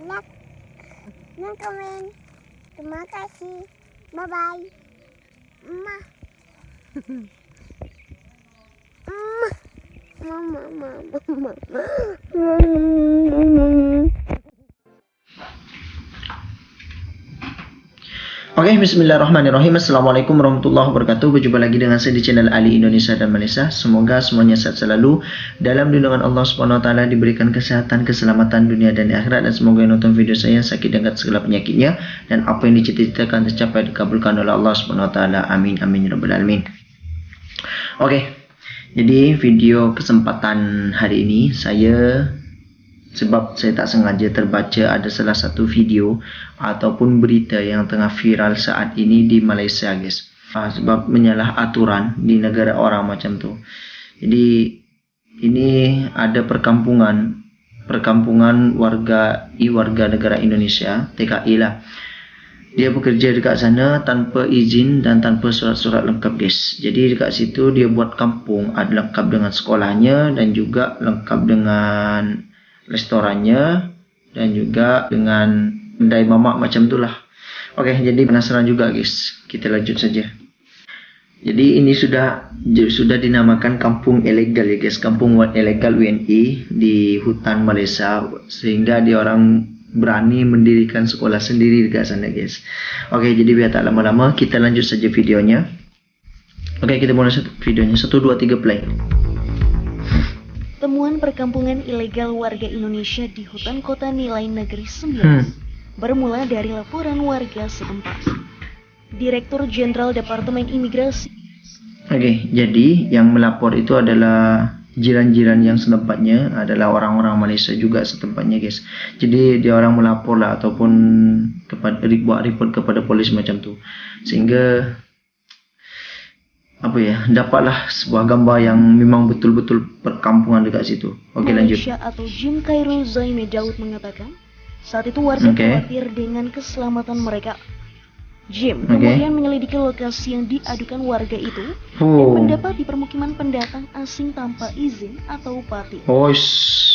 like, dan komen. Terima kasih. Bye-bye. Mama. Mama. Oke, bismillahirrahmanirrahim. Assalamualaikum warahmatullahi wabarakatuh. Berjumpa lagi dengan saya di channel Ali Indonesia dan Malaysia. Semoga semuanya sehat selalu, dalam lindungan Allah Subhanahu wa taala, diberikan kesehatan, keselamatan dunia dan akhirat, dan semoga yang nonton video saya sakit dengan segala penyakitnya, dan apa yang dicita-citakan tercapai dikabulkan oleh Allah Subhanahu wa taala. Amin amin ya rabbal alamin. Oke. Jadi video kesempatan hari ini sebab saya tak sengaja terbaca ada salah satu video ataupun berita yang tengah viral saat ini di Malaysia, guys. Sebab menyalah aturan di negara orang macam tu. Jadi ini ada perkampungan warga negara Indonesia, TKI lah. Dia bekerja dekat sana tanpa izin dan tanpa surat-surat lengkap, guys. Jadi dekat situ dia buat kampung, ada lengkap dengan sekolahnya dan juga lengkap dengan restorannya dan juga dengan kedai mamak macam itulah. Oke, jadi penasaran juga, guys. Kita lanjut saja. Jadi ini sudah dinamakan kampung ilegal ya, guys. Kampung ilegal WNI di hutan Malaysia, sehingga dia orang berani mendirikan sekolah sendiri dekat sana, guys. Oke, jadi biar tak lama-lama, kita lanjut saja videonya. Oke, kita mulai videonya. 1, 2, 3 play. Temuan perkampungan ilegal warga Indonesia di hutan kota Nilai Negeri 9 bermula dari laporan warga setempat. Direktur Jenderal Departemen Imigrasi. Oke, jadi yang melapor itu adalah jiran-jiran yang setempatnya, adalah orang-orang Malaysia juga setempatnya, guys. Jadi dia orang melapor lah ataupun buat report kepada polis macam tu, sehingga dapatlah sebuah gambar yang memang betul-betul perkampungan dekat situ. Oke, lanjut. Malaysia atau Jim Khairul Zaimi Daud mengatakan saat itu warga khawatir dengan keselamatan mereka. Jim kemudian menyelidiki lokasi yang diadukan warga itu dan mendapat di permukiman pendatang asing tanpa izin atau upati.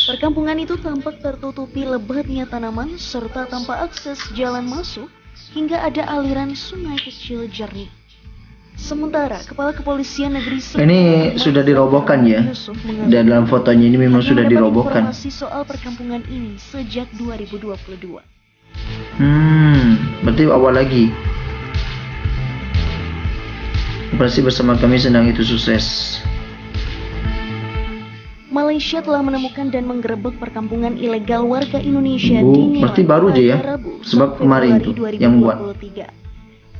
Perkampungan itu tampak tertutupi lebatnya tanaman serta tanpa akses jalan masuk hingga ada aliran sungai kecil jernih. Sementara Kepala Kepolisian Negeri ini sudah dirobohkan ya. Dalam fotonya ini memang sudah dirobohkan. Informasi soal perkampungan ini sejak 2022. Berarti awal lagi. Operasi bersama kami senang itu sukses. Malaysia telah menemukan dan menggerebek perkampungan ilegal warga Indonesia di Nilai. Berarti baru aja ya. Sebab kemarin itu yang buat.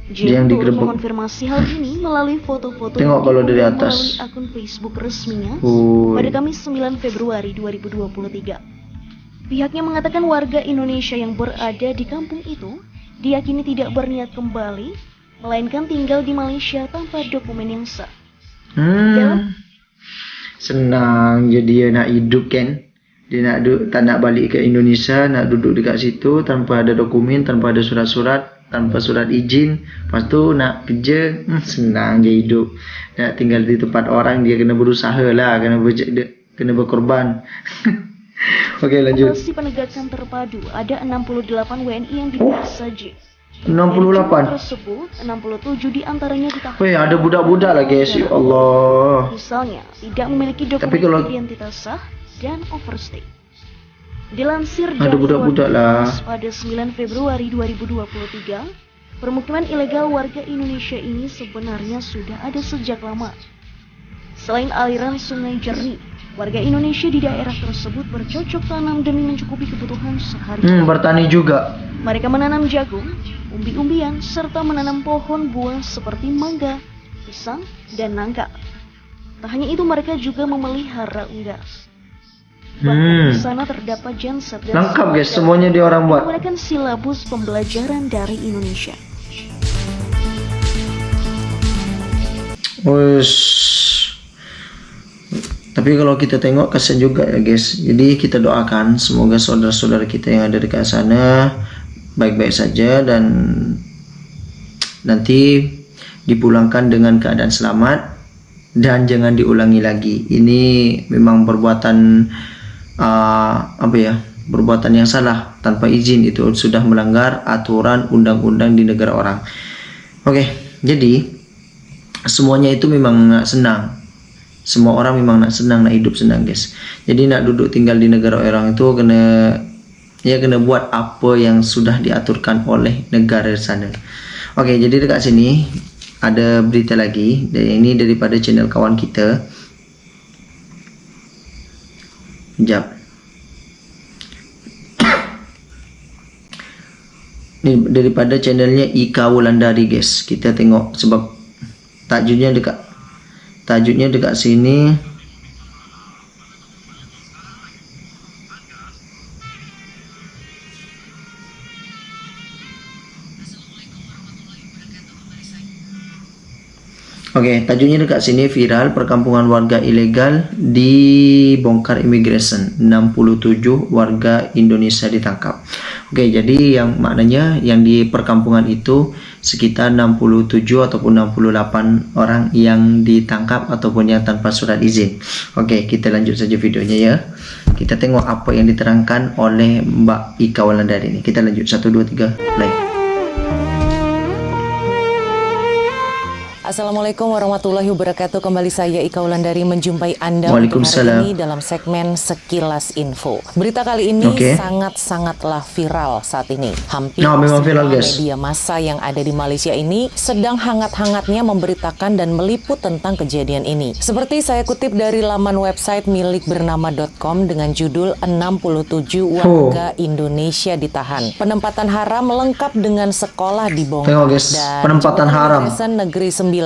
Dia yang digerebek mengonfirmasi hal ini melalui foto-foto tengok kalau dari atas melalui akun Facebook resminya pada Kamis 9 Februari 2023. Pihaknya mengatakan warga Indonesia yang berada di kampung itu diyakini tidak berniat kembali, melainkan tinggal di Malaysia tanpa dokumen yang sah. Senang jadi dia nak hidup kan. Dia tak nak balik ke Indonesia, nak duduk dekat situ tanpa ada dokumen, tanpa ada surat-surat, tanpa surat izin. Lepas tu nak kerja, senang je hidup. Nak tinggal di tempat orang, dia kena berusaha lah, kena berkorban. Okey, lanjut. Operasi penegakan terpadu ada 68 WNI yang dibuat saja. 68 tersebut, 67 diantaranya ditahan. Ada budak-budak lah, guys. Ya Allah. Misalnya tidak memiliki dokumen identitas sah dan overstay. Dilansir dari budak-budak lah. Pada 9 Februari 2023, permukiman ilegal warga Indonesia ini sebenarnya sudah ada sejak lama. Selain aliran sungai jernih, warga Indonesia di daerah tersebut bercocok tanam demi mencukupi kebutuhan sehari-hari. Bertani juga. Mereka menanam jagung, umbi-umbian, serta menanam pohon buah seperti mangga, pisang, dan nangka. Tak hanya itu, mereka juga memelihara unggas. Bahkan di sana terdapat genset dan lengkap, guys, semuanya dia orang buat. Menggunakan silabus pembelajaran dari Indonesia. Tapi kalau kita tengok kasihan juga ya, guys. Jadi kita doakan semoga saudara-saudara kita yang ada dekat sana baik-baik saja dan nanti dipulangkan dengan keadaan selamat dan jangan diulangi lagi. Ini memang perbuatan perbuatan yang salah tanpa izin itu sudah melanggar aturan undang-undang di negara orang. Oke, jadi semuanya itu memang senang. Semua orang memang nak senang, nak hidup senang, guys. Jadi nak duduk tinggal di negara orang itu kena buat apa yang sudah diaturkan oleh negara sana. Oke, jadi dekat sini ada berita lagi, dan ini daripada channel kawan kita. Sekejap. Ini daripada channelnya Ika Wulandari, guys. Kita tengok sebab tajuknya dekat sini. Oke, tajuknya dekat sini, viral perkampungan warga ilegal dibongkar imigresen, 67 warga Indonesia ditangkap. Oke, jadi yang maknanya yang di perkampungan itu sekitar 67 ataupun 68 orang yang ditangkap ataupun yang tanpa surat izin. Oke, kita lanjut saja videonya ya. Kita tengok apa yang diterangkan oleh Mbak Ika Wulandari ini. Kita lanjut 1 2 3 play. Assalamualaikum warahmatullahi wabarakatuh. Kembali saya Ika Wulandari menjumpai Anda untuk hari ini dalam segmen Sekilas Info. Berita kali ini sangat-sangatlah viral saat ini. Hampir semua media massa yang ada di Malaysia ini sedang hangat-hangatnya memberitakan dan meliput tentang kejadian ini. Seperti saya kutip dari laman website milik bernama.com dengan judul 67 warga Indonesia ditahan. Penempatan haram lengkap dengan sekolah dibongkar. Dan penempatan haram. Negeri 9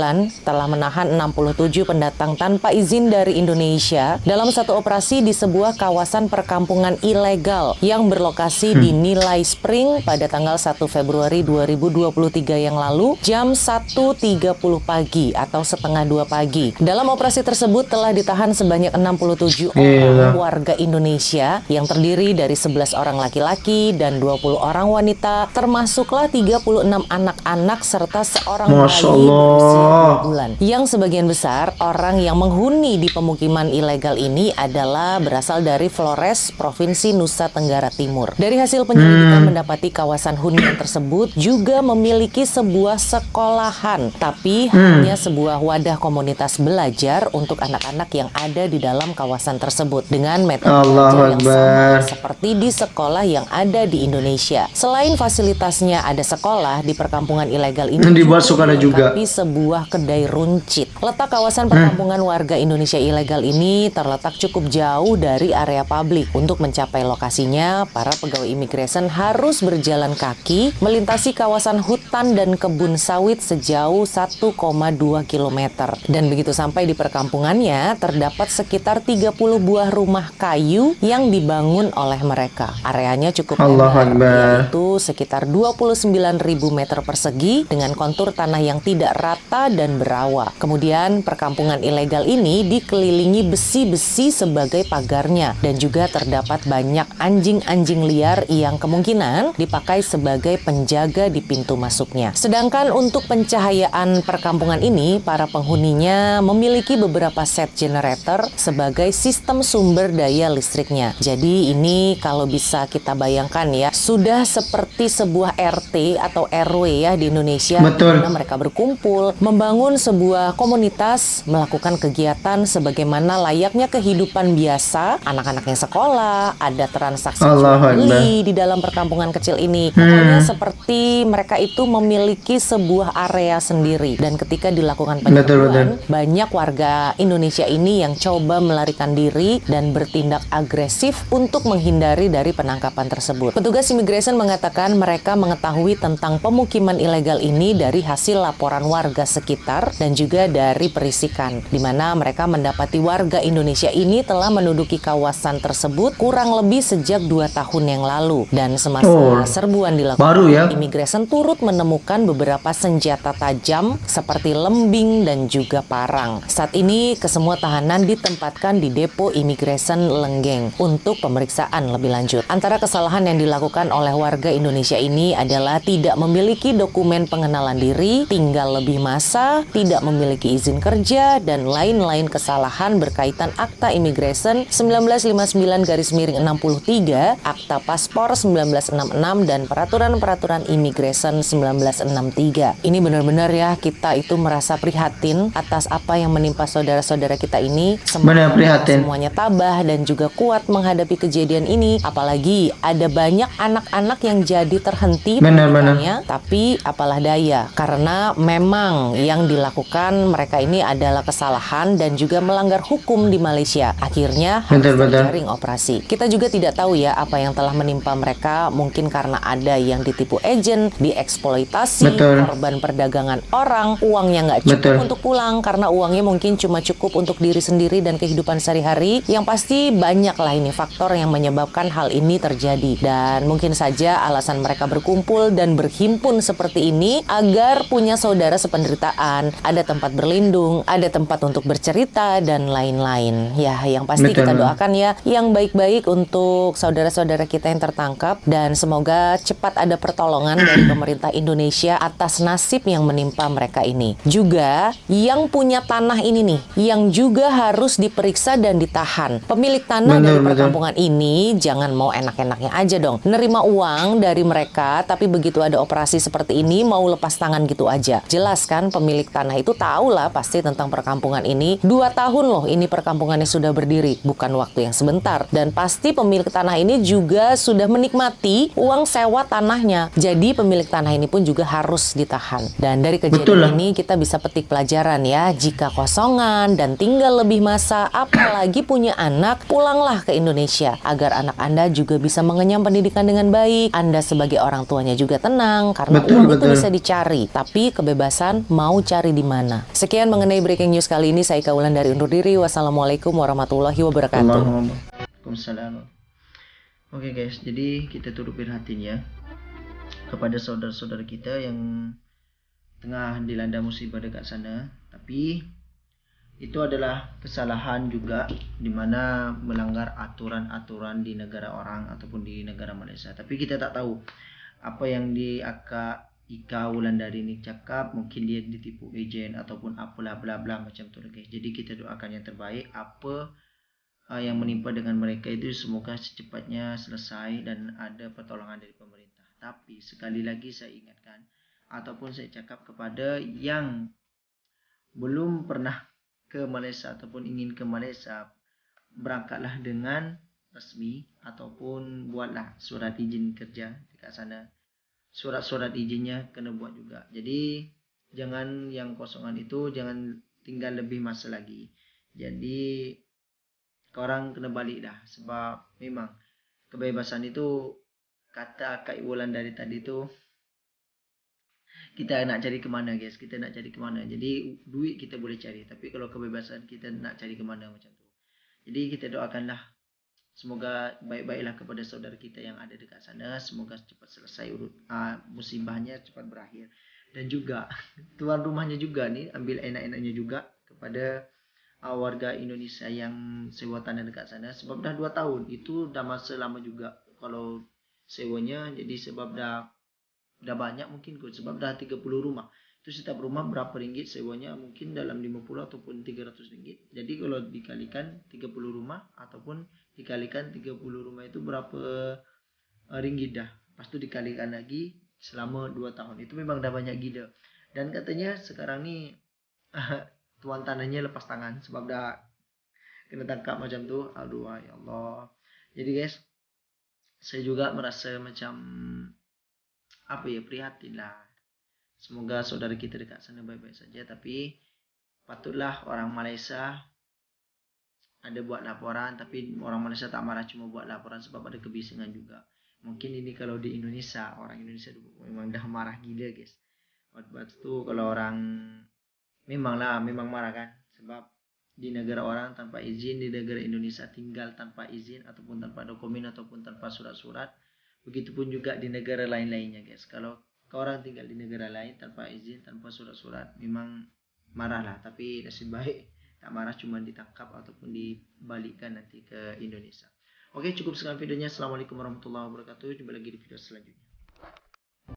telah menahan 67 pendatang tanpa izin dari Indonesia dalam satu operasi di sebuah kawasan perkampungan ilegal yang berlokasi di Nilai Spring pada tanggal 1 Februari 2023 yang lalu jam 1.30 pagi atau setengah 2 pagi. Dalam operasi tersebut telah ditahan sebanyak 67 orang warga Indonesia yang terdiri dari 11 orang laki-laki dan 20 orang wanita, termasuklah 36 anak-anak serta seorang bayi bulan. Yang sebagian besar orang yang menghuni di pemukiman ilegal ini adalah berasal dari Flores, Provinsi Nusa Tenggara Timur. Dari hasil penyelidikan mendapati kawasan hunian tersebut juga memiliki sebuah sekolahan, tapi hanya sebuah wadah komunitas belajar untuk anak-anak yang ada di dalam kawasan tersebut dengan metode belajar yang sama seperti di sekolah yang ada di Indonesia. Selain fasilitasnya ada sekolah, di perkampungan ilegal ini dibuat sekolah juga. Sebuah kedai runcit. Letak kawasan perkampungan warga Indonesia ilegal ini terletak cukup jauh dari area publik. Untuk mencapai lokasinya, para pegawai imigresen harus berjalan kaki melintasi kawasan hutan dan kebun sawit sejauh 1,2 km. Dan begitu sampai di perkampungannya, terdapat sekitar 30 buah rumah kayu yang dibangun oleh mereka. Areanya cukup lebar, yaitu sekitar 29.000 meter persegi dengan kontur tanah yang tidak rata dan berawa. Kemudian perkampungan ilegal ini dikelilingi besi-besi sebagai pagarnya dan juga terdapat banyak anjing-anjing liar yang kemungkinan dipakai sebagai penjaga di pintu masuknya. Sedangkan untuk pencahayaan perkampungan ini, para penghuninya memiliki beberapa set generator sebagai sistem sumber daya listriknya. Jadi ini kalau bisa kita bayangkan ya, sudah seperti sebuah RT atau RW ya di Indonesia. Betul. Di mana mereka berkumpul, membangun sebuah komunitas, melakukan kegiatan sebagaimana layaknya kehidupan biasa. Anak-anaknya sekolah, ada transaksi jual beli di dalam perkampungan kecil ini. Pokoknya seperti mereka itu memiliki sebuah area sendiri. Dan ketika dilakukan penyerbuan, banyak warga Indonesia ini yang coba melarikan diri dan bertindak agresif untuk menghindari dari penangkapan tersebut. Petugas imigresen mengatakan mereka mengetahui tentang pemukiman ilegal ini dari hasil laporan warga sekitar dan juga dari perisikan, di mana mereka mendapati warga Indonesia ini telah menduduki kawasan tersebut kurang lebih sejak 2 tahun yang lalu. Dan semasa serbuan dilakukan, imigresen turut menemukan beberapa senjata tajam seperti lembing dan juga parang. Saat ini kesemua tahanan ditempatkan di depo imigresen Lenggeng untuk pemeriksaan lebih lanjut. Antara kesalahan yang dilakukan oleh warga Indonesia ini adalah tidak memiliki dokumen pengenalan diri, tinggal lebih masuk dewasa, tidak memiliki izin kerja, dan lain-lain kesalahan berkaitan Akta Immigration 1959-63, Akta Paspor 1966, dan Peraturan-Peraturan Immigration 1963. Ini benar-benar ya, kita itu merasa prihatin atas apa yang menimpa saudara-saudara kita ini. Benar prihatin. Semuanya tabah dan juga kuat menghadapi kejadian ini. Apalagi ada banyak anak-anak yang jadi terhenti pendidikannya, tapi apalah daya, karena memang yang dilakukan mereka ini adalah kesalahan dan juga melanggar hukum di Malaysia. Akhirnya harus terjaring operasi. Kita juga tidak tahu ya apa yang telah menimpa mereka, mungkin karena ada yang ditipu agen, dieksploitasi, korban perdagangan orang, uangnya nggak cukup untuk pulang karena uangnya mungkin cuma cukup untuk diri sendiri dan kehidupan sehari-hari. Yang pasti banyak lah ini faktor yang menyebabkan hal ini terjadi, dan mungkin saja alasan mereka berkumpul dan berhimpun seperti ini agar punya saudara sependeritaan, ada tempat berlindung, ada tempat untuk bercerita dan lain-lain. Ya, yang pasti kita doakan ya yang baik-baik untuk saudara-saudara kita yang tertangkap, dan semoga cepat ada pertolongan dari pemerintah Indonesia atas nasib yang menimpa mereka ini. Juga yang punya tanah ini nih, yang juga harus diperiksa dan ditahan. Pemilik tanah dari perkampungan ini jangan mau enak-enaknya aja dong nerima uang dari mereka, tapi begitu ada operasi seperti ini mau lepas tangan gitu aja. Jelas kan pemilik tanah itu tahu lah pasti tentang perkampungan ini. 2 tahun loh ini perkampungannya sudah berdiri, bukan waktu yang sebentar. Dan pasti pemilik tanah ini juga sudah menikmati uang sewa tanahnya. Jadi pemilik tanah ini pun juga harus ditahan. Dan dari kejadian ini kita bisa petik pelajaran ya, jika kosongan dan tinggal lebih masa, apalagi punya anak, pulanglah ke Indonesia agar anak Anda juga bisa mengenyam pendidikan dengan baik. Anda sebagai orang tuanya juga tenang karena uang itu bisa dicari, tapi kebebasan mau cari di mana. Sekian mengenai breaking news kali ini, saya Ika Wulan dari undur diri. Wassalamualaikum warahmatullahi wabarakatuh. Waalaikumsalam. Oke guys, jadi kita turut prihatin ya kepada saudara-saudara kita yang tengah dilanda musibah dekat sana. Tapi itu adalah kesalahan juga, dimana melanggar aturan-aturan di negara orang ataupun di negara Malaysia. Tapi kita tak tahu apa yang Ika Wulandari ini cakap, mungkin dia ditipu agen ataupun apalah bla bla macam tu guys. Jadi kita doakan yang terbaik. Apa yang menimpa dengan mereka itu semoga secepatnya selesai dan ada pertolongan dari pemerintah. Tapi sekali lagi saya ingatkan ataupun saya cakap kepada yang belum pernah ke Malaysia ataupun ingin ke Malaysia, berangkatlah dengan resmi ataupun buatlah surat izin kerja dekat sana. Surat-surat izinnya kena buat juga. Jadi jangan yang kosongan itu jangan tinggal lebih masa lagi. Jadi korang kena balik dah, sebab memang kebebasan itu, kata Kak Wulandari tadi tu, kita nak cari kemana guys, kita nak cari kemana. Jadi duit kita boleh cari, tapi kalau kebebasan kita nak cari kemana macam tu. Jadi kita doakanlah semoga baik-baiklah kepada saudara kita yang ada dekat sana. Semoga cepat selesai musibahnya, cepat berakhir. Dan juga tuan rumahnya juga nih ambil enak-enaknya juga kepada warga Indonesia yang sewa tanah dekat sana. Sebab dah 2 tahun, itu dah masa lama juga kalau sewanya. Jadi sebab dah banyak mungkin kot, sebab dah 30 rumah. Itu setiap rumah berapa ringgit sewanya, mungkin dalam 50 ataupun 300 ringgit. Jadi kalau dikalikan 30 rumah ataupun dikalikan 30 rumah itu berapa ringgit dah. Lepas tu dikalikan lagi selama 2 tahun. Itu memang dah banyak gila. Dan katanya sekarang ni tuan tanahnya lepas tangan sebab dah kena tangkap macam tu. Aduh ya Allah. Jadi guys, saya juga merasa macam prihatin lah. Semoga saudara kita dekat sana baik-baik saja. Tapi patutlah orang Malaysia ada buat laporan. Tapi orang Malaysia tak marah cuma buat laporan sebab ada kebisingan juga. Mungkin ini kalau di Indonesia, orang Indonesia memang dah marah gila guys. Waktu tu kalau orang memang marah kan. Sebab di negara orang tanpa izin, di negara Indonesia tinggal tanpa izin ataupun tanpa dokumen ataupun tanpa surat-surat. Begitupun juga di negara lain-lainnya guys. Kalau orang tinggal di negara lain tanpa izin, tanpa surat-surat, memang marah lah. Tapi nasib baik tak marah, cuma ditangkap ataupun dibalikkan nanti ke Indonesia. Oke, cukup sekian videonya. Assalamualaikum warahmatullahi wabarakatuh. Jumpa lagi di video selanjutnya.